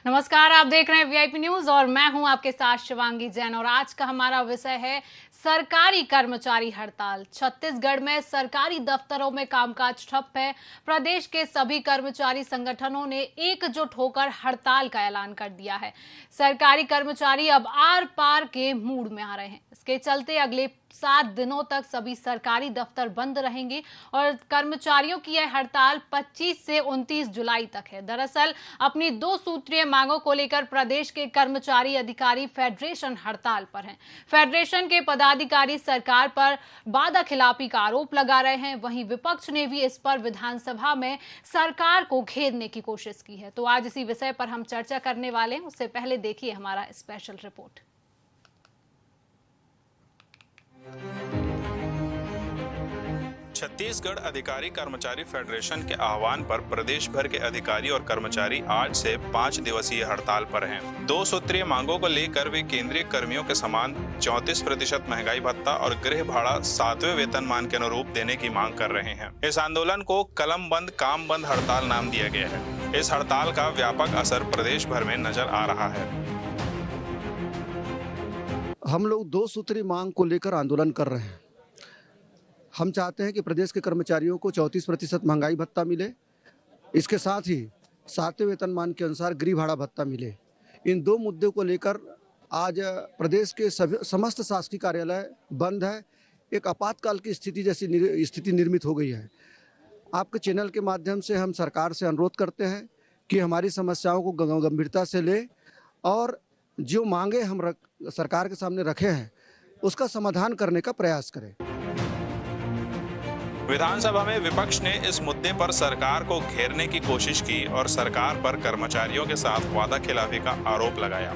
नमस्कार, आप देख रहे हैं वीआईपी न्यूज और मैं हूं आपके साथ शिवांगी जैन। और आज का हमारा विषय है सरकारी कर्मचारी हड़ताल। छत्तीसगढ़ में सरकारी दफ्तरों में कामकाज ठप है। प्रदेश के सभी कर्मचारी संगठनों ने एकजुट होकर हड़ताल का ऐलान कर दिया है। सरकारी कर्मचारी अब आर पार के मूड में आ रहे हैं। इसके चलते अगले 7 दिनों तक सभी सरकारी दफ्तर बंद रहेंगे और कर्मचारियों की यह हड़ताल 25 से 29 जुलाई तक है। दरअसल अपनी 2 सूत्रीय मांगों को लेकर प्रदेश के कर्मचारी अधिकारी फेडरेशन हड़ताल पर हैं। फेडरेशन के पदाधिकारी सरकार पर वादा खिलाफी का आरोप लगा रहे हैं। वहीं विपक्ष ने भी इस पर विधानसभा में सरकार को घेरने की कोशिश की है। तो आज इसी विषय पर हम चर्चा करने वाले हैं। उससे पहले देखिए हमारा स्पेशल रिपोर्ट। छत्तीसगढ़ अधिकारी कर्मचारी फेडरेशन के आह्वान पर प्रदेश भर के अधिकारी और कर्मचारी आज से 5 दिवसीय हड़ताल पर हैं। 2 सूत्रीय मांगों को लेकर वे केंद्रीय कर्मियों के समान 34% महंगाई भत्ता और गृह भाड़ा 7वें वेतनमान के अनुरूप देने की मांग कर रहे हैं। इस आंदोलन को कलम बंद काम बंद हड़ताल नाम दिया गया है। इस हड़ताल का व्यापक असर प्रदेश भर में नजर आ रहा है। हम लोग 2 सूत्री मांग को लेकर आंदोलन कर रहे हैं। हम चाहते हैं कि प्रदेश के कर्मचारियों को 34% महंगाई भत्ता मिले। इसके साथ ही 7वें वेतनमान के अनुसार गृह भाड़ा भत्ता मिले। इन 2 मुद्दों को लेकर आज प्रदेश के समस्त शासकीय कार्यालय बंद है। एक आपातकाल की स्थिति जैसी स्थिति निर्मित हो गई है। आपके चैनल के माध्यम से हम सरकार से अनुरोध करते हैं कि हमारी समस्याओं को गंभीरता से ले और जो मांगे हम सरकार के सामने रखे हैं उसका समाधान करने का प्रयास करें। विधानसभा में विपक्ष ने इस मुद्दे पर सरकार को घेरने की कोशिश की और सरकार पर कर्मचारियों के साथ वादा खिलाफी का आरोप लगाया।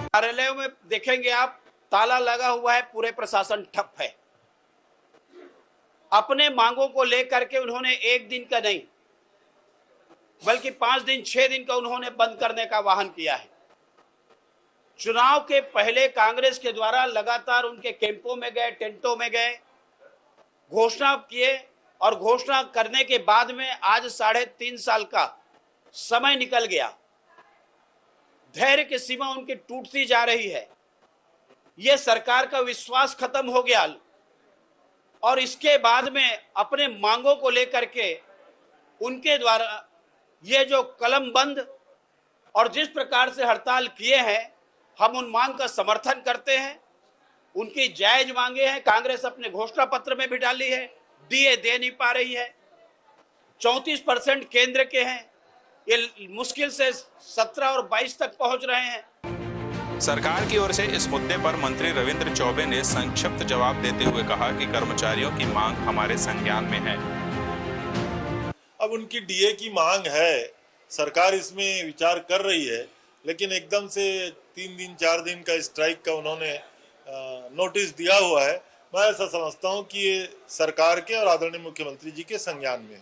कार्यालयों में देखेंगे आप, ताला लगा हुआ है, पूरे प्रशासन ठप है। अपने मांगों को लेकर के उन्होंने एक दिन का नहीं बल्कि 5 दिन 6 दिन का उन्होंने बंद करने का वाहन किया है। चुनाव के पहले कांग्रेस के द्वारा लगातार उनके कैंपों में गए, टेंटों में गए, घोषणा किए और घोषणा करने के बाद में आज 3.5 साल का समय निकल गया। धैर्य की सीमा उनकी टूटती जा रही है। यह सरकार का विश्वास खत्म हो गया और इसके बाद में अपने मांगों को लेकर के उनके द्वारा ये जो कलम बंद और जिस प्रकार से हड़ताल किए हैं, हम उन मांग का समर्थन करते हैं। उनकी जायज मांगे हैं। कांग्रेस अपने घोषणा पत्र में भी डाली है, डीए दे नहीं पा रही है। 34% केंद्र के हैं, ये मुश्किल से 17 और 22 तक पहुंच रहे हैं। सरकार की ओर से इस मुद्दे पर मंत्री रविंद्र चौबे ने संक्षिप्त जवाब देते हुए कहा कि कर्मचारियों की मांग हमारे संज्ञान में है। अब उनकी डीए की मांग है, सरकार इसमें विचार कर रही है, लेकिन एकदम से 3 दिन 4 दिन का स्ट्राइक का उन्होंने नोटिस दिया हुआ है। मैं ऐसा समझता हूं कि ये सरकार के और आदरणीय मुख्यमंत्री जी के संज्ञान में।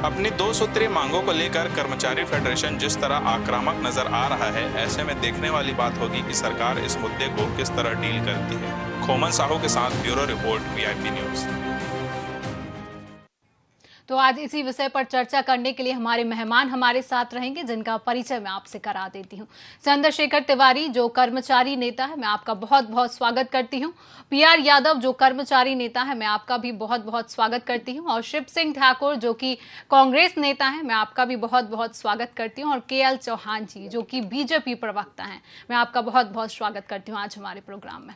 अपनी 2 सूत्रीय मांगों को लेकर कर्मचारी फेडरेशन जिस तरह आक्रामक नजर आ रहा है, ऐसे में देखने वाली बात होगी कि सरकार इस मुद्दे को किस तरह डील करती है। खोमन साहू के साथ ब्यूरो रिपोर्ट, वीआईपी न्यूज। तो आज इसी विषय पर चर्चा करने के लिए हमारे मेहमान हमारे साथ रहेंगे, जिनका परिचय मैं आपसे करा देती हूं। चंद्रशेखर तिवारी, जो कर्मचारी नेता है, मैं आपका बहुत बहुत स्वागत करती हूं। पीआर यादव, जो कर्मचारी नेता है, मैं आपका भी बहुत बहुत स्वागत करती हूं। और शिव सिंह ठाकुर, जो कि कांग्रेस नेता है, मैं आपका भी बहुत बहुत स्वागत करती हूँ। और केएल चौहान जी, जो कि बीजेपी प्रवक्ता है, मैं आपका बहुत बहुत स्वागत करती हूँ आज हमारे प्रोग्राम में।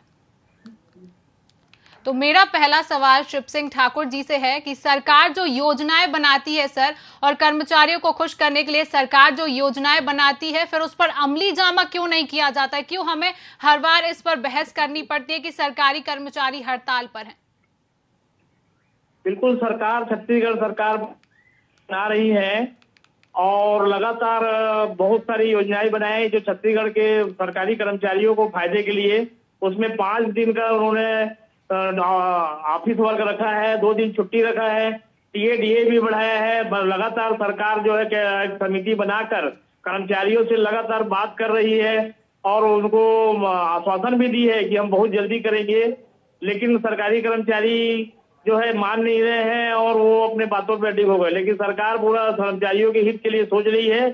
तो मेरा पहला सवाल शिव सिंह ठाकुर जी से है कि सरकार जो योजनाएं बनाती है सर, और कर्मचारियों को खुश करने के लिए सरकार जो योजनाएं बनाती है, फिर उस पर अमली जामा क्यों नहीं किया जाता है? क्यों हमें हर बार इस पर बहस करनी पड़ती है कि सरकारी कर्मचारी हड़ताल पर हैं? बिल्कुल, सरकार, छत्तीसगढ़ सरकार बना रही है और लगातार बहुत सारी योजनाएं बनाई जो छत्तीसगढ़ के सरकारी कर्मचारियों को फायदे के लिए। उसमें 5 दिन का उन्होंने ऑफिस वर्क रखा है, 2 दिन छुट्टी रखा है, डीए भी बढ़ाया है। लगातार सरकार जो है एक समिति बनाकर कर्मचारियों से लगातार बात कर रही है और उनको आश्वासन भी दी है कि हम बहुत जल्दी करेंगे। लेकिन सरकारी कर्मचारी जो है मान नहीं रहे हैं और वो अपने बातों पे अडिग हो गए। लेकिन सरकार पूरा कर्मचारियों के हित के लिए सोच रही है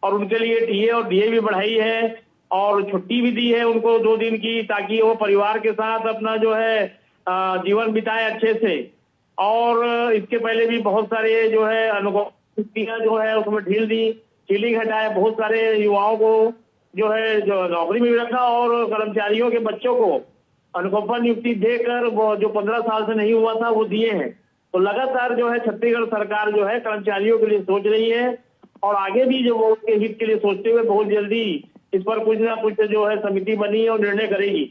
और उनके लिए टीए और डीए भी बढ़ाई है और छुट्टी भी दी है उनको 2 दिन की, ताकि वो परिवार के साथ अपना जो है जीवन बिताए अच्छे से। और इसके पहले भी बहुत सारे जो है अनुकूल जो है उसमें ढील दी, सीलिंग हटाए, बहुत सारे युवाओं को जो है जो नौकरी में भी रखा और कर्मचारियों के बच्चों को अनुकंपा नियुक्ति देकर वो जो 15 साल से नहीं हुआ था वो दिए हैं। तो लगातार जो है छत्तीसगढ़ सरकार जो है कर्मचारियों के लिए सोच रही है और आगे भी जो वो उनके हित के लिए सोचते हुए बहुत जल्दी इस पर कुछ ना कुछ जो है समिति बनी और निर्णय करेगी।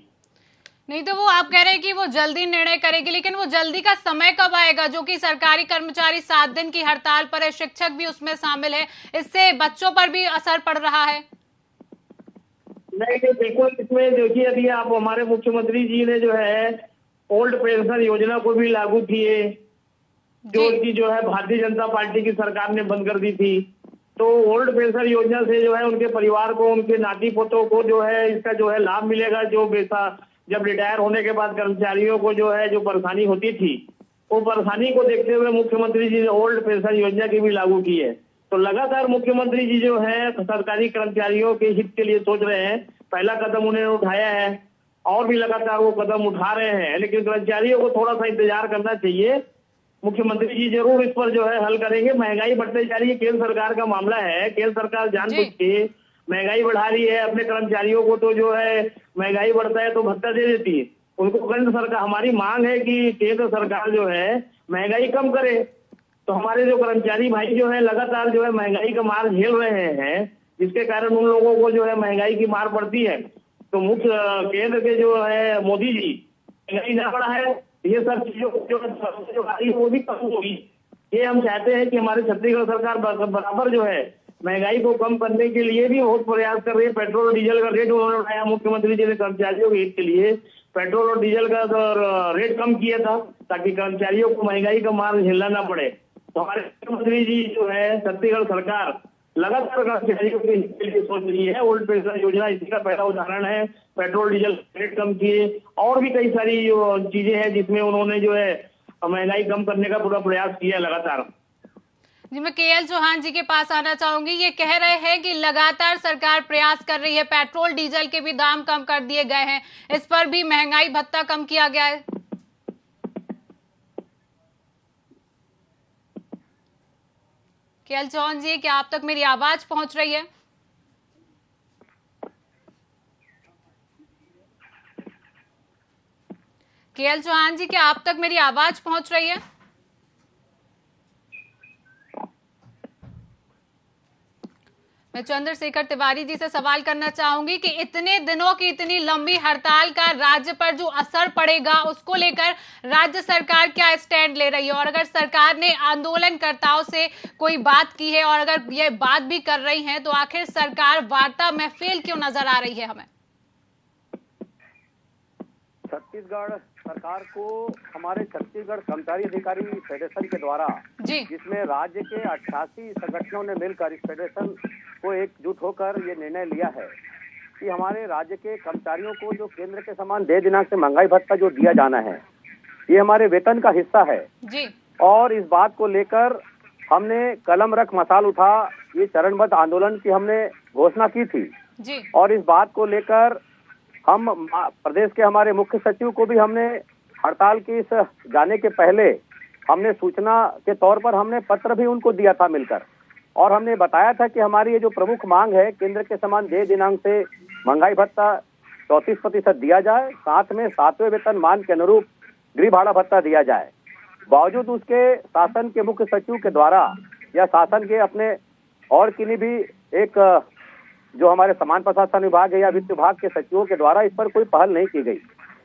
नहीं तो वो आप कह रहे हैं कि वो जल्दी निर्णय करेगी, लेकिन वो जल्दी का समय कब आएगा? जो कि सरकारी कर्मचारी 7 दिन की हड़ताल पर है, शिक्षक भी उसमें शामिल है, इससे बच्चों पर भी असर पड़ रहा है। नहीं बिल्कुल, इसमें देखिए अभी आप हमारे मुख्यमंत्री जी ने जो है ओल्ड पेंशन योजना को भी लागू किए, जो कि जो है भारतीय जनता पार्टी की सरकार ने बंद कर दी थी। तो ओल्ड पेंशन योजना से जो है उनके परिवार को, उनके नाती पोतों को जो है इसका जो है लाभ मिलेगा। जो जब रिटायर होने के बाद कर्मचारियों को जो है जो परेशानी होती थी, वो परेशानी को देखते हुए मुख्यमंत्री जी ने ओल्ड पेंशन योजना की भी लागू की है। तो लगातार मुख्यमंत्री जी जो है सरकारी कर्मचारियों के हित के लिए सोच रहे हैं। पहला कदम उन्होंने उठाया है और भी लगातार वो कदम उठा रहे हैं, लेकिन कर्मचारियों को थोड़ा सा इंतजार करना चाहिए। मुख्यमंत्री जी जरूर इस पर जो है हल करेंगे। महंगाई बढ़ते जा रही है, केंद्र सरकार का मामला है, केंद्र सरकार जानबूझ के महंगाई बढ़ा रही है। अपने कर्मचारियों को तो जो है महंगाई बढ़ता है तो भत्ता दे देती है उनको। केंद्र सरकार, हमारी मांग है कि केंद्र सरकार जो है महंगाई कम करे। तो हमारे जो कर्मचारी भाई जो है लगातार जो है महंगाई का मार झेल रहे हैं, जिसके कारण उन लोगों को जो है महंगाई की मार पड़ती है। तो मुख्य केंद्र के जो है मोदी जी महंगाई ना बढ़ाए, ये सब चीजों जो आ रही है वो भी कम होगी। ये हम चाहते हैं कि हमारे छत्तीसगढ़ सरकार बराबर जो है महंगाई को कम करने के लिए भी बहुत प्रयास कर रही है। पेट्रोल और डीजल का रेट उन्होंने उठाया, मुख्यमंत्री जी ने कर्मचारियों के हित के लिए पेट्रोल और डीजल का रेट कम किया था ताकि कर्मचारियों को महंगाई का मार झेलना ना पड़े। तो हमारे मुख्यमंत्री जी जो है छत्तीसगढ़ सरकार लगातार कर्मचारियों के हित के लिए सोच रही है। ओल्ड पेंशन योजना इसी का पहला उदाहरण है। पेट्रोल डीजल रेट कम किए और भी कई सारी चीजें हैं जिसमें उन्होंने जो है महंगाई कम करने का पूरा प्रयास किया लगातार। जी, मैं केएल चौहान जी के पास आना चाहूंगी। ये कह रहे हैं कि लगातार सरकार प्रयास कर रही है, पेट्रोल डीजल के भी दाम कम कर दिए गए हैं, इस पर भी महंगाई भत्ता कम किया गया है। केएल चौहान जी, क्या आप तक मेरी आवाज पहुंच रही है? केएल चौहान जी, क्या आप तक मेरी आवाज पहुंच रही है? मैं चंद्रशेखर तिवारी जी से सवाल करना चाहूंगी कि इतने दिनों की इतनी लंबी हड़ताल का राज्य पर जो असर पड़ेगा, उसको लेकर राज्य सरकार क्या स्टैंड ले रही है? और अगर सरकार ने आंदोलनकर्ताओं से कोई बात की है और अगर ये बात भी कर रही है, तो आखिर सरकार वार्ता में फेल क्यों नजर आ रही है हमें? छत्तीसगढ़ सरकार को हमारे छत्तीसगढ़ कर्मचारी अधिकारी फेडरेशन के द्वारा, जिसमें राज्य के 88 संगठनों ने मिलकर इस फेडरेशन को एकजुट होकर ये निर्णय लिया है कि हमारे राज्य के कर्मचारियों को जो केंद्र के समान 2 दिनांक से महंगाई भत्ता जो दिया जाना है, ये हमारे वेतन का हिस्सा है जी। और इस बात को लेकर हमने कलम रख मसाल उठा, ये चरणबद्ध आंदोलन की हमने घोषणा की थी जी। और इस बात को लेकर हम प्रदेश के हमारे मुख्य सचिव को भी हमने हड़ताल की इस जाने के पहले हमने सूचना के तौर पर हमने पत्र भी उनको दिया था मिलकर, और हमने बताया था कि हमारी ये जो प्रमुख मांग है, केंद्र के समान 2 दिनांक से महंगाई भत्ता 34% दिया जाए, साथ में 7वें वेतन मान के अनुरूप गृह भाड़ा भत्ता दिया जाए। बावजूद उसके शासन के मुख्य सचिव के द्वारा या शासन के अपने और किन्हीं भी एक जो हमारे समान प्रशासन विभाग है या वित्त विभाग के सचिवों के द्वारा इस पर कोई पहल नहीं की गई।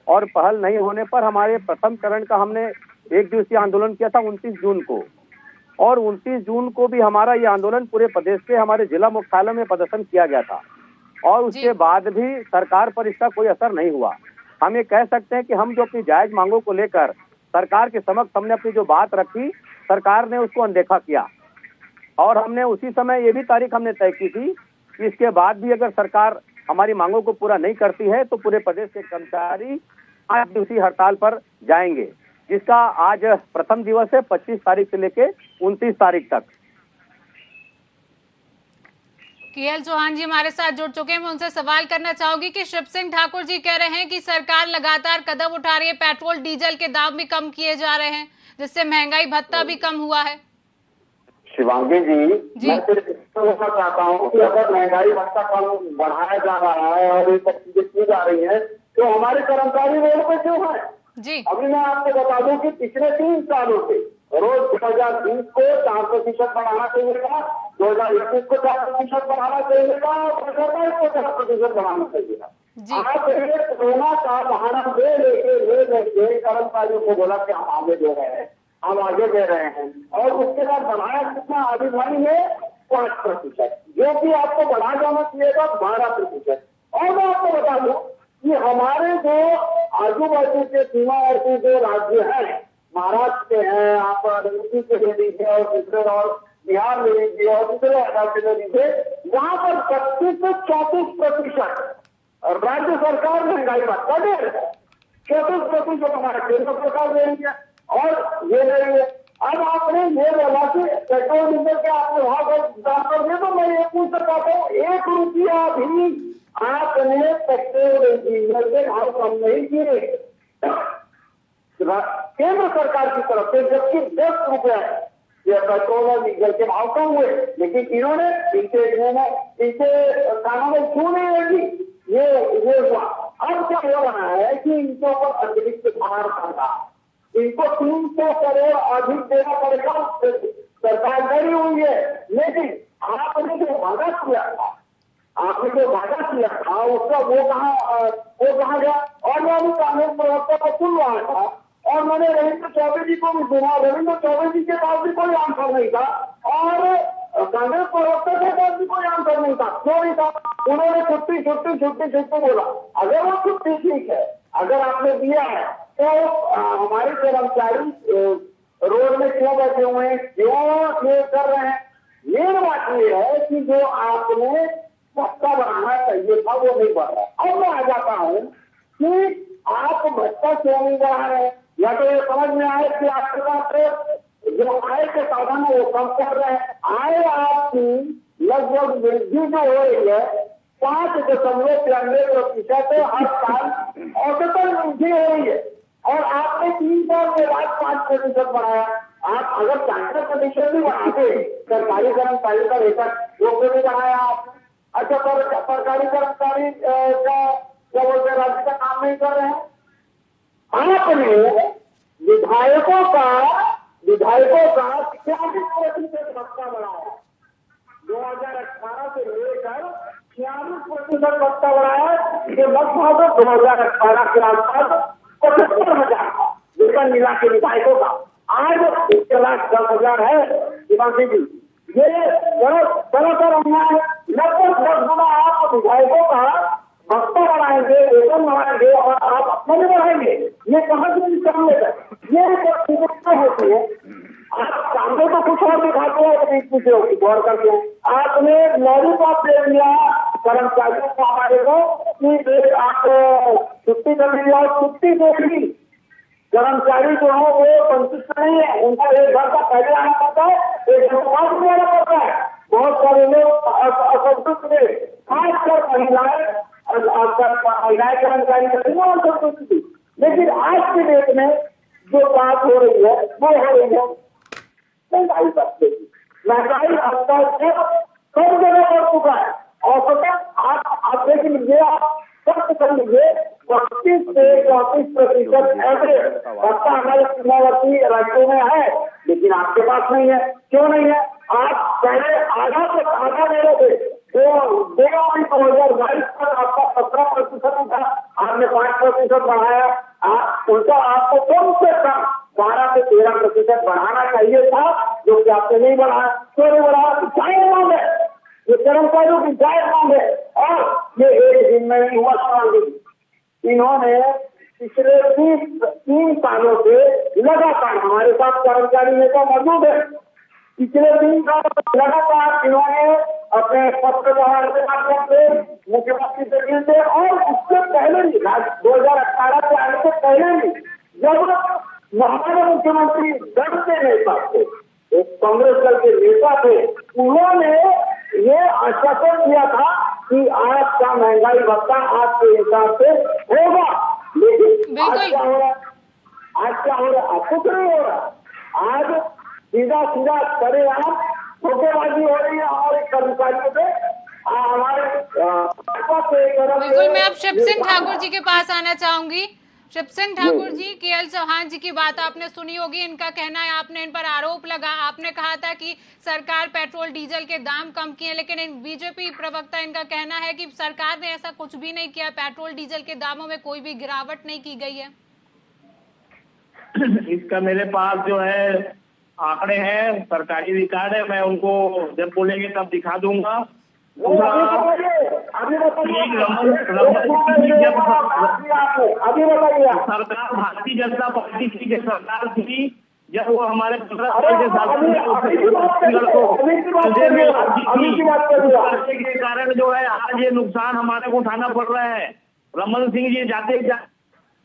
और पहल नहीं होने पर हमारे प्रथम चरण का हमने 1 दिवसीय आंदोलन किया था 29 जून को, और 29 जून को भी हमारा ये आंदोलन पूरे प्रदेश के हमारे जिला मुख्यालय में प्रदर्शन किया गया था, और उसके बाद भी सरकार पर इसका कोई असर नहीं हुआ। हम ये कह सकते हैं कि हम जो अपनी जायज मांगों को लेकर सरकार के समक्ष हमने अपनी जो बात रखी, सरकार ने उसको अनदेखा किया, और हमने उसी समय ये भी तारीख हमने तय की थी कि इसके बाद भी अगर सरकार हमारी मांगों को पूरा नहीं करती है तो पूरे प्रदेश के कर्मचारी 5 दिवसीय हड़ताल पर जाएंगे। जिसका आज प्रथम दिवस है 25 तारीख से लेके 29 तारीख तक। केएल चौहान जी हमारे साथ जुड़ चुके हैं। मैं उनसे सवाल करना चाहूंगी कि शिव सिंह ठाकुर जी कह रहे हैं कि सरकार लगातार कदम उठा रही है, पेट्रोल डीजल के दाम भी कम किए जा रहे हैं, जिससे महंगाई भत्ता भी कम हुआ है। शिवांगी जी, मैं सिर्फ कहना चाहता हूँ कि अगर महंगाई भत्ता कम बढ़ाया जा रहा है और ये सब चीजें की जा रही है तो हमारे कर्मचारी रोड पे क्यों है जी? अभी मैं आपको बता दूं कि पिछले 3 सालों से रोज 2020 को 4% बढ़ाना चाहिए था, 2021 को 4% बढ़ाना चाहिए था और 2022 को 4% बढ़ाना चाहिए था। आप कोरोना का बहाना ले लेके कर्मचारियों को बोला कि हम आगे दे रहे हैं, हम आगे दे रहे हैं और उसके बाद बढ़ाया कितना अधिकारी है 5%, जो कि आपको बढ़ा जाना चाहिए था 12%। और मैं आपको बता दूं कि हमारे जो आजू बाजू के सीमावर्ती जो राज्य हैं, महाराष्ट्र के हैं, आप यूपी के ले लीजिए और दूसरे और बिहार ले लीजिए और दूसरे राज्य ले लीजिए, वहां पर 25 से 34% राज्य सरकार महंगाई भत्ता दे रही है, 34% हमारे केंद्र सरकार दे रही है और ये ले रही है। अब आपने ये बोला कि पेट्रोल डीजल के आपने भाव दाम कर दिए, तो मैं ये पूछ सकता हूँ 1 रुपया भी आपने पेट्रोल डीजल के भाव कम नहीं किए केंद्र सरकार की तरफ से, जबकि 10 रुपया ये पेट्रोल और डीजल के भाव कम हुए, लेकिन इन्होंने इनके कानों में क्यों नहीं रखी, ये हुआ। अब क्या हो रहा है कि इनके ऊपर अतिरिक्त भार पड़ता, इनको 300 करोड़ अधिक देना पड़ेगा, सरकार डरी हुई है। लेकिन आपने जो वादा किया था, उसका वो कहाँ गया। और मैं अभी कांग्रेस प्रवक्ता को सुन रहा था और मैंने रविंद्र चौबे जी को भी सुना, रविंद्र चौबे जी के पास भी कोई आंसर नहीं था और कांग्रेस प्रवक्ता के पास भी कोई आंसर नहीं था। क्यों नहीं था? उन्होंने छुट्टी बोला। अगर वो छुट्टी ठीक है, अगर आपने दिया है तो हमारे कर्मचारी रोड में क्यों बैठे हुए हैं, क्यों ये कर रहे हैं? मेन बात ये है कि जो आपने भत्ता बढ़ाना चाहिए था वो नहीं बढ़ रहा। अब मैं आ जाता हूँ कि आप भत्ता क्यों नहीं बढ़ा रहे, या तो ये समझ में आए कि आपके पास जो आय के साधन है वो कम कर रहे हैं। आय आपकी लगभग वृद्धि जो हो रही है 5.93% हर साल औसतन वृद्धि हो रही है और आपने 3 साल के बाद 5% बढ़ाया। आप अगर 4% भी बढ़ाते सरकारी कर्मचारी का वेतन वो भी बढ़ाया आपने। अच्छा, सरकारी कर्मचारी का क्या बोलते हैं, राज्य का काम नहीं कर रहे हैं। आपने विधायकों का 46% भत्ता बढ़ाया, 2018 से लेकर 46% भत्ता बढ़ाया, ये लगभग 2018 के आसपास 75,000 वेतन मिला के विधायकों का, आज 1,10,000 है। शिवांगी जी, ये बड़ा अन्याय। लगभग 10 गुना आप विधायकों का भत्ता बढ़ाएंगे, वेतन बढ़ाएंगे और आप अपने भी बढ़ाएंगे, ये कहाँ से कम लेकर ये होती है। आप सामने तो कुछ और दिखाते हैं, गौर करते हैं। आपने लॉलीपॉप दे दिया कर्मचारियों को हमारे को कि आप छुट्टी कर लीजिए और छुट्टी दे दी। कर्मचारी जो है वो संतुष्ट नहीं है, उनका 1 घर का पहले आना पड़ता है, 1 घर बाद में आना पड़ता है। बहुत सारे लोग असंतुष्ट थे, खासकर महिलाएं कर्मचारी असंतुष्ट थी। लेकिन आज के डेट में जो बात हो रही है वो हो रही है महंगाई बढ़ती, महंगाई स्तर सब जगह बढ़ चुका है। औसतन आप देख लीजिए, आप स्पष्ट कर लीजिए 35 से 34% एवरेज भत्ता हमारे सीमावर्ती राज्यों में है, लेकिन आपके पास नहीं है। क्यों नहीं है? आप पहले आधा दे रहे थे, 2022 तक आपका 17% था, आपने 5% बढ़ाया। उनका आपको कम से कम 12 से 13% बढ़ाना चाहिए था, जो कि आपने नहीं बढ़ाया। क्यों नहीं बढ़ाया? जायज मांग है, ये कर्मचारियों की जायज मांग है और ये एक दिन में नहीं हुआ। इन्होंने पिछले 3 सालों से लगातार, हमारे साथ कर्मचारी नेता मौजूद है, पिछले 3 साल लगातार इन्होंने अपने पत्र व्यवहार के माध्यम से मुख्यमंत्री से मिलते और उससे पहले भी 2018 से आने से पहले भी जब हमारे मुख्यमंत्री दल के नेता थे, एक कांग्रेस दल के नेता थे, उन्होंने ये आश्वासन दिया था कि आज का महंगाई भत्ता आपके हिसाब से होगा, लेकिन आज क्या हो रहा है? आज क्या हो रहा है? कुछ नहीं हो रहा। आज सीधा सीधा सरेआम धोखेबाजी हो रही है हमारे कर्मचारियों से। हमारे बिल्कुल, मैं अब शिव सिंह ठाकुर जी के पास आना चाहूंगी। शिव सिंह ठाकुर जी, केएल चौहान जी की बात आपने सुनी होगी। इनका कहना है, आपने इन पर आरोप लगा, आपने कहा था कि सरकार पेट्रोल डीजल के दाम कम किए, लेकिन बीजेपी प्रवक्ता इनका कहना है कि सरकार ने ऐसा कुछ भी नहीं किया, पेट्रोल डीजल के दामों में कोई भी गिरावट नहीं की गई है। इसका मेरे पास जो है आंकड़े हैं, सरकारी रिकॉर्ड है, मैं उनको जब बोलेंगे तब दिखा दूंगा। सरकार भारतीय जनता पार्टी की सरकार थी, जब वो हमारे 15 साल के साथ के कारण जो है आज ये नुकसान हमारे को उठाना पड़ रहा है। रमन सिंह जी जाते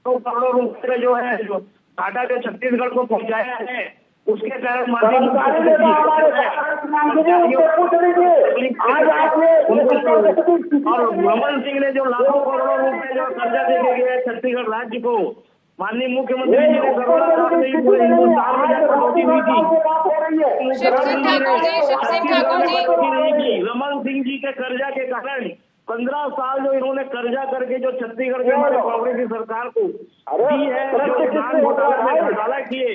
करोड़ों रुपए जो है घाटा के छत्तीसगढ़ को पहुंचाया है, उसके कारण और रमन सिंह ने जो लाखों करोड़ों रुपए जो कर्जा देके गए छत्तीसगढ़ राज्य को, माननीय मुख्यमंत्री जी ने करोड़ों पूरे हिंदुस्तान में कटौती हुई थी। रमन सिंह जी के कर्जा के कारण 15 साल जो इन्होंने कर्जा करके जो छत्तीसगढ़ के हमारे कांग्रेस की सरकार को दी है, जो घोटाला किए,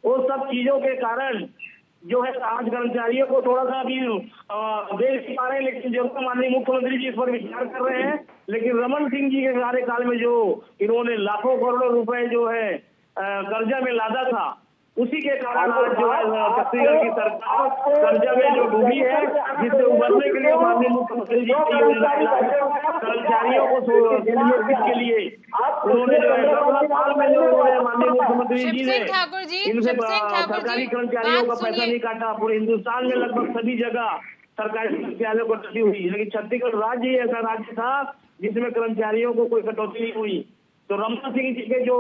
वो सब चीजों के कारण जो है आज कर्मचारियों को थोड़ा सा अभी दे नहीं पा रहे हैं, लेकिन जरूर माननीय मुख्यमंत्री जी इस पर विचार कर रहे हैं। लेकिन रमन सिंह जी के कार्यकाल में जो इन्होंने लाखों करोड़ों रुपए जो है कर्जा में लादा था, उसी के कारण आज जो है छत्तीसगढ़ की सरकार कर्जा में जो डूबी है, जिससे उबरने के लिए माननीय मुख्यमंत्री जी कर्मचारियों को के लिए उन्होंने जो है साल में जो माननीय मुख्यमंत्री जी ने इनसे सरकारी कर्मचारियों का पैसा नहीं काटा। पूरे हिंदुस्तान में लगभग सभी जगह सरकारी कर्मचारियों को कटौती हुई, लेकिन छत्तीसगढ़ राज्य ही ऐसा राज्य था जिसमें कर्मचारियों को कोई कटौती नहीं हुई। तो रमन सिंह जी के जो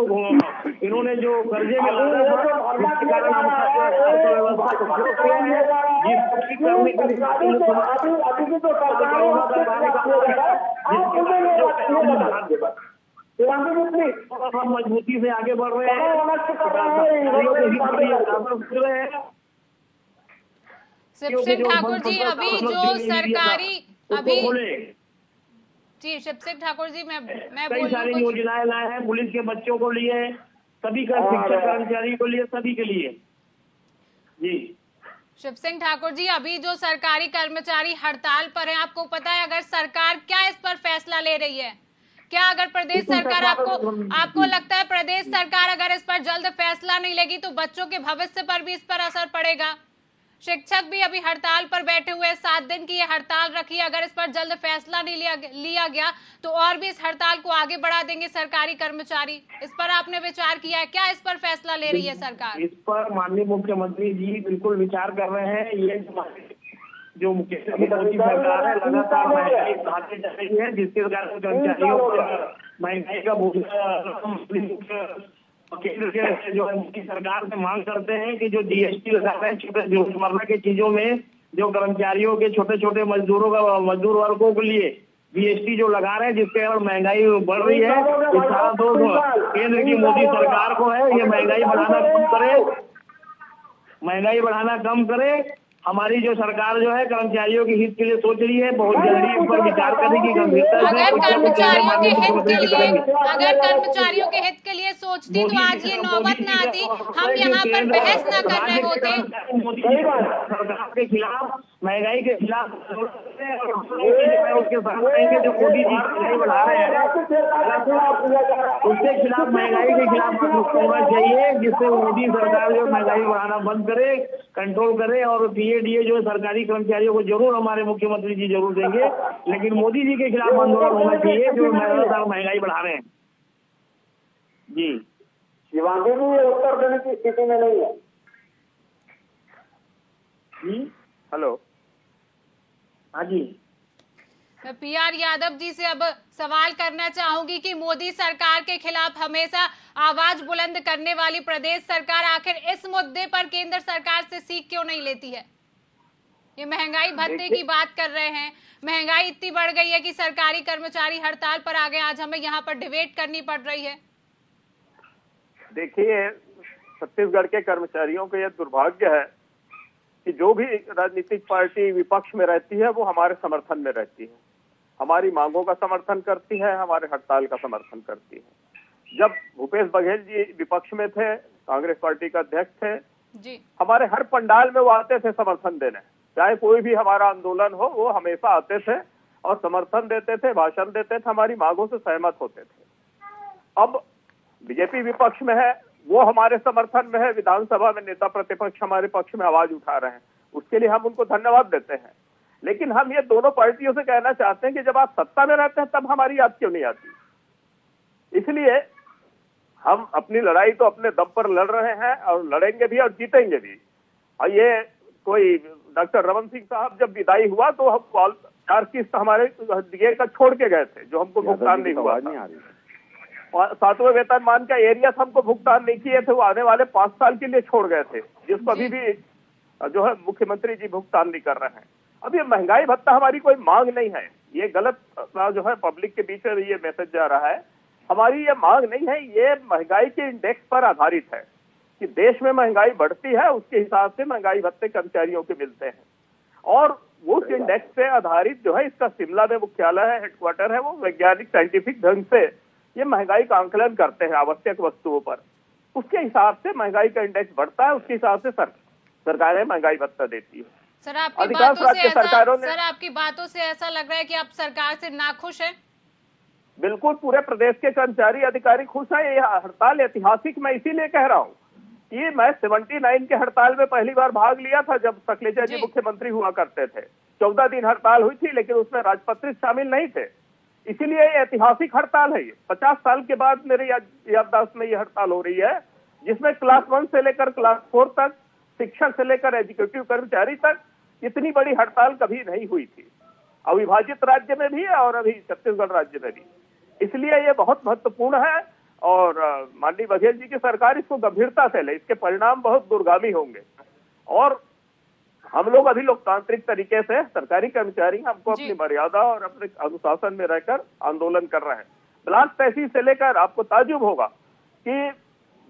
इन्होंने जो कर्जे में लादा था, जिसके कारण अर्थव्यवस्था को जिसको ठीक करने के लिए मजबूती से आगे बढ़ रहे हैं। शिव सिंह ठाकुर जी, अभी जो सरकारी जी शिव सिंह ठाकुर जी, मैं कई सारी योजनाएं लाए हैं पुलिस के बच्चों को लिए, सभी का शिक्षक कर्मचारी को लिए, सभी के लिए। जी शिव सिंह ठाकुर जी, अभी जो सरकारी कर्मचारी हड़ताल पर हैं, आपको पता है अगर सरकार क्या इस पर फैसला ले रही है? क्या अगर प्रदेश सरकार आपको लगता है प्रदेश सरकार अगर इस पर जल्द फैसला नहीं लेगी तो बच्चों के भविष्य पर भी इस पर असर पड़ेगा? शिक्षक भी अभी हड़ताल पर बैठे हुए, 7 दिन की ये हड़ताल रखी है। अगर इस पर जल्द फैसला नहीं लिया गया तो और भी इस हड़ताल को आगे बढ़ा देंगे सरकारी कर्मचारी। इस पर आपने विचार किया है? क्या इस पर फैसला ले रही है सरकार? इस पर माननीय मुख्यमंत्री जी बिल्कुल विचार कर रहे हैं। ये जो मुख्यमंत्री सरकार है लगातार महंगाई बढ़ाते जा रही है, जिसके कारण कर्मचारियों को महंगाई का बोझ केंद्र के जो है मोदी सरकार से मांग करते हैं कि जो जीएसटी लगा रहे हैं छोटे रोजमर्रा की चीजों में, जो कर्मचारियों के छोटे छोटे मजदूर वर्गों के लिए जीएसटी जो लगा रहे हैं, जिसके कारण महंगाई बढ़ रही है, इस सारा दोष केंद्र की मोदी सरकार को है। ये महंगाई बढ़ाना कम करे। हमारी जो सरकार जो है कर्मचारियों के हित के लिए सोच रही है, बहुत जल्दी इस पर विचार करेगी गंभीरता से। अगर कर्मचारियों के हित के लिए सोचती तो आज ये नौबत न आती, हम यहाँ पर बहस न कर रहे होते। सरकार के खिलाफ, महंगाई के खिलाफ उसके साथ रहेंगे जो मोदी जी महंगाई बढ़ा रहे हैं, उसके खिलाफ महंगाई के खिलाफ होना चाहिए, जिससे मोदी सरकार जो महंगाई बढ़ाना बंद करे, कंट्रोल करे। और डीए जो सरकारी कर्मचारियों को जरूर हमारे मुख्यमंत्री जी जरूर देंगे, लेकिन मोदी जी के खिलाफ आंदोलन होना चाहिए जो लगातार महंगाई बढ़ा रहे हैं। जी शिवांगी भी उत्तर देने की स्थिति में नहीं है। जी हेलो, हाँ जी मैं PR यादव जी से अब सवाल करना चाहूंगी कि मोदी सरकार के खिलाफ हमेशा आवाज बुलंद करने वाली प्रदेश सरकार आखिर इस मुद्दे पर केंद्र सरकार से सीख क्यों नहीं लेती है? ये महंगाई भत्ते की बात कर रहे हैं, महंगाई इतनी बढ़ गई है कि सरकारी कर्मचारी हड़ताल पर आ गए, आज हमें यहाँ पर डिबेट करनी पड़ रही है। देखिए, छत्तीसगढ़ के कर्मचारियों का यह दुर्भाग्य है कि जो भी राजनीतिक पार्टी विपक्ष में रहती है वो हमारे समर्थन में रहती है, हमारी मांगों का समर्थन करती है, हमारे हड़ताल का समर्थन करती है। जब भूपेश बघेल जी विपक्ष में थे, कांग्रेस पार्टी का अध्यक्ष थे जी, हमारे हर पंडाल में वो आते थे समर्थन देने, चाहे कोई भी हमारा आंदोलन हो वो हमेशा आते थे और समर्थन देते थे, भाषण देते थे, हमारी मांगों से सहमत होते थे। अब बीजेपी विपक्ष में है, वो हमारे समर्थन में है, विधानसभा में नेता प्रतिपक्ष हमारे पक्ष में आवाज उठा रहे हैं, उसके लिए हम उनको धन्यवाद देते हैं। लेकिन हम ये दोनों पार्टियों से कहना चाहते हैं कि जब आप सत्ता में रहते हैं तब हमारी याद क्यों नहीं आती? इसलिए हम अपनी लड़ाई तो अपने दम पर लड़ रहे हैं और लड़ेंगे भी और जीतेंगे भी। और ये कोई डॉक्टर रमन सिंह साहब जब विदाई हुआ तो हम 4 किस्त हमारे दिए का छोड़ के गए थे, जो हमको भुगतान नहीं हुआ था, और 7वें वेतनमान का एरिया हमको भुगतान नहीं किए थे, वो आने वाले 5 साल के लिए छोड़ गए थे, जिसको अभी भी जो है मुख्यमंत्री जी भुगतान नहीं कर रहे हैं। अब ये महंगाई भत्ता हमारी कोई मांग नहीं है, ये गलत जो है पब्लिक के बीच में ये मैसेज जा रहा है। हमारी ये मांग नहीं है, ये महंगाई के इंडेक्स पर आधारित है कि देश में महंगाई बढ़ती है, उसके हिसाब से महंगाई भत्ते कर्मचारियों के मिलते हैं, और उस इंडेक्स पे आधारित जो है, इसका शिमला में मुख्यालय है, हेडक्वार्टर है, वो वैज्ञानिक साइंटिफिक ढंग से ये महंगाई का आंकलन करते हैं आवश्यक वस्तुओं पर, उसके हिसाब से महंगाई का इंडेक्स बढ़ता है, उसके हिसाब से सरकारें महंगाई भत्ता देती है। सर आपकी बातों से ऐसा लग रहा है कि आप सरकार से नाखुश हैं? बिल्कुल, पूरे प्रदेश के कर्मचारी अधिकारी खुश हैं। ये हड़ताल ऐतिहासिक मैं इसीलिए कह रहा हूँ कि मैं 79 के हड़ताल में पहली बार भाग लिया था जब सकलेचा जी मुख्यमंत्री हुआ करते थे। 14 दिन हड़ताल हुई थी, लेकिन उसमें राजपत्रित शामिल नहीं थे, इसीलिए ये ऐतिहासिक हड़ताल है। ये 50 साल के बाद मेरे याददाश्त में ये हड़ताल हो रही है, जिसमें क्लास 1 से लेकर क्लास 4 तक, शिक्षक से लेकर एग्जीक्यूटिव कर्मचारी तक इतनी बड़ी हड़ताल कभी नहीं हुई थी, अविभाजित राज्य में भी और अभी छत्तीसगढ़ राज्य में भी। इसलिए ये बहुत महत्वपूर्ण है और माननीय बघेल जी की सरकार इसको गंभीरता से ले, इसके परिणाम बहुत दूरगामी होंगे। और हम लोग अभी लोकतांत्रिक तरीके से, सरकारी कर्मचारी हमको अपनी मर्यादा और अपने अनुशासन में रहकर आंदोलन कर रहे हैं। ब्लॉक तहसील से लेकर आपको ताज्जुब होगा कि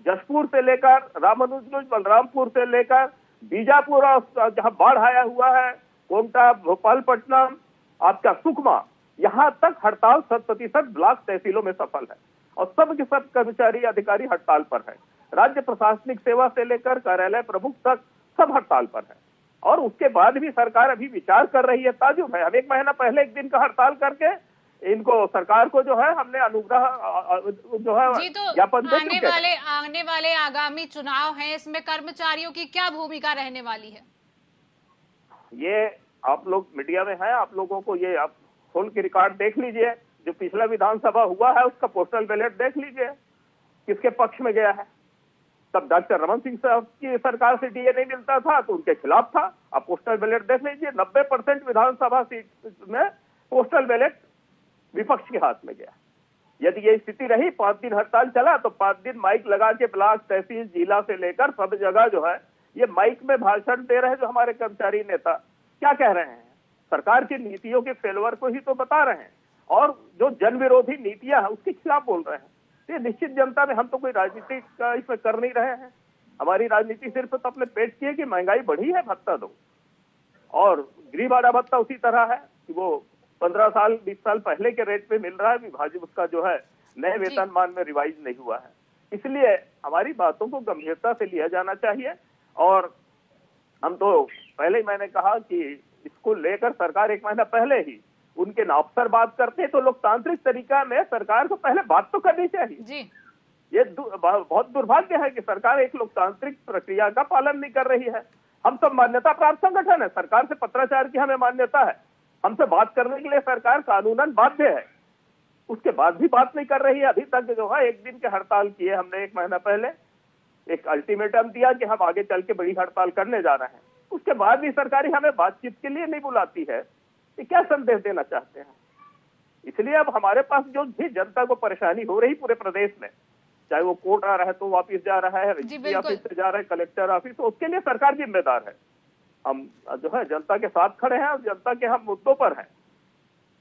जशपुर से लेकर रामानुजगंज, बलरामपुर से लेकर बीजापुर, जहां बाढ़ आया हुआ है, कोमटा, भोपालपट्टनम, आपका सुकमा, यहाँ तक हड़ताल 100% ब्लॉक तहसीलों में सफल है और सब के सब कर्मचारी अधिकारी हड़ताल पर है। राज्य प्रशासनिक सेवा से लेकर कार्यालय प्रमुख तक सब हड़ताल पर है और उसके बाद भी सरकार अभी विचार कर रही है। ताजुब है, हम 1 महीना पहले 1 दिन का हड़ताल करके इनको, सरकार को जो है हमने अनुग्रह जो है ज्ञापन दे चुके हैं। आने वाले आगामी चुनाव हैं, इसमें कर्मचारियों की क्या भूमिका रहने वाली है? ये आप लोग मीडिया में हैं, आप लोगों को ये आप खोल के रिकॉर्ड देख लीजिए, जो पिछला विधानसभा हुआ है उसका पोस्टल बैलेट देख लीजिए, किसके पक्ष में गया है। तब डॉक्टर रमन सिंह साहब की सरकार से डीए नहीं मिलता था तो उनके खिलाफ था, आप पोस्टल बैलेट देख लीजिए। 90% विधानसभा सीट में पोस्टल बैलेट विपक्ष के हाथ में गया। यदि ये स्थिति रही, 5 दिन हड़ताल चला तो 5 दिन माइक लगा के ब्लॉक, तहसील, जिला से लेकर सब जगह जो है ये माइक में भाषण दे रहे हैं। जो हमारे कर्मचारी नेता क्या कह रहे हैं, सरकार की नीतियों के फेलवर को ही तो बता रहे हैं और जो जन विरोधी नीतियां हैं उसके खिलाफ बोल रहे हैं। ये निश्चित जनता में, हम तो कोई राजनीति का इसमें कर नहीं रहे हैं, हमारी राजनीति सिर्फ तो अपने पेट की है कि महंगाई बढ़ी है, भत्ता दो। और गरीब आड़ा भत्ता उसी तरह है कि वो 15 साल 20 साल पहले के रेट पे मिल रहा है, विभाजित उसका जो है नए वेतनमान में रिवाइज नहीं हुआ है। इसलिए हमारी बातों को गंभीरता से लिया जाना चाहिए और हम तो पहले ही मैंने कहा कि इसको लेकर सरकार 1 महीना पहले ही उनके अफसर बात करते हैं तो लोकतांत्रिक तरीका में सरकार को पहले बात तो करनी चाहिए जी। ये बहुत दुर्भाग्य है कि सरकार एक लोकतांत्रिक प्रक्रिया का पालन नहीं कर रही है। हम सब मान्यता प्राप्त संगठन है, सरकार से पत्राचार की हमें मान्यता है, हमसे बात करने के लिए सरकार कानूनन बाध्य है, उसके बाद भी बात नहीं कर रही है। अभी तक जो है 1 दिन के हड़ताल किए हमने, 1 महीना पहले एक अल्टीमेटम दिया कि हम आगे चल के बड़ी हड़ताल करने जा रहे हैं, उसके बाद भी सरकारी हमें बातचीत के लिए नहीं बुलाती है। ये क्या संदेश देना चाहते हैं? इसलिए अब हमारे पास जो भी जनता को परेशानी हो रही पूरे प्रदेश में, चाहे वो कोर्ट आ रहा है तो वापिस जा रहा है, रजिस्ट्री ऑफिस से जा रहा है, कलेक्टर ऑफिस, तो उसके लिए सरकार जिम्मेदार है। हम जो है जनता के साथ खड़े हैं और जनता के हम मुद्दों पर हैं,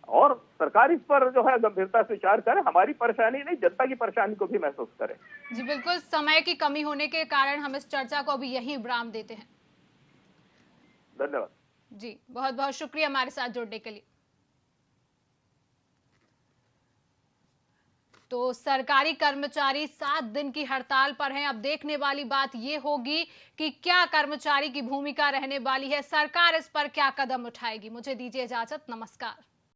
और सरकार इस पर जो है गंभीरता से विचार करे, हमारी परेशानी नहीं जनता की परेशानी को भी महसूस करे। जी बिल्कुल, समय की कमी होने के कारण हम इस चर्चा को अभी यहीं विराम देते हैं। धन्यवाद जी, बहुत बहुत शुक्रिया हमारे साथ जुड़ने के लिए। तो सरकारी कर्मचारी 7 दिन की हड़ताल पर हैं। अब देखने वाली बात ये होगी कि क्या कर्मचारी की भूमिका रहने वाली है, सरकार इस पर क्या कदम उठाएगी। मुझे दीजिए इजाजत, नमस्कार।